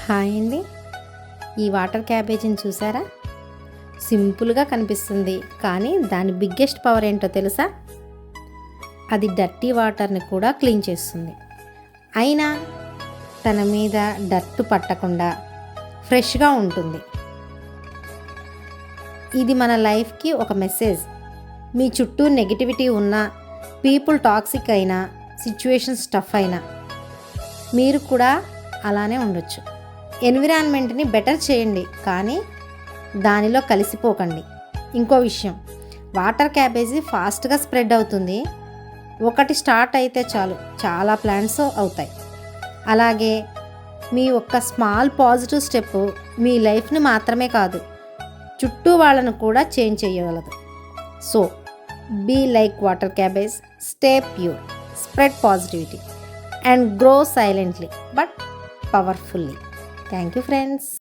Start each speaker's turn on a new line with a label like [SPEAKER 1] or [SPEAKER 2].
[SPEAKER 1] Hi అండి. ఈ water క్యాబేజీని చూసారా? సింపుల్గా కనిపిస్తుంది, కానీ దాని బిగ్గెస్ట్ పవర్ ఏంటో తెలుసా? అది డర్టీ వాటర్ని కూడా క్లీన్ చేస్తుంది. అయినా తన మీద డర్ట్ పట్టకుండా ఫ్రెష్గా ఉంటుంది. ఇది మన లైఫ్కి ఒక మెసేజ్. మీ చుట్టూ నెగిటివిటీ ఉన్నా, పీపుల్ టాక్సిక్ అయినా, సిచ్యువేషన్స్ టఫ్ అయినా మీరు కూడా అలానే ఉండొచ్చు. ఎన్విరాన్మెంట్ని బెటర్ చేయండి, కానీ దానిలో కలిసిపోకండి. ఇంకో విషయం, వాటర్ క్యాబేజీ ఫాస్ట్గా స్ప్రెడ్ అవుతుంది. ఒకటి స్టార్ట్ అయితే చాలు, చాలా ప్లాంట్స్ అవుతాయి. అలాగే మీ ఒక్క స్మాల్ పాజిటివ్ స్టెప్ మీ లైఫ్ని మాత్రమే కాదు, చుట్టూ వాళ్ళను కూడా చేంజ్ చేయగలదు. So be like water cabbage, stay pure, spread positivity and grow silently but powerfully. Thank you, friends.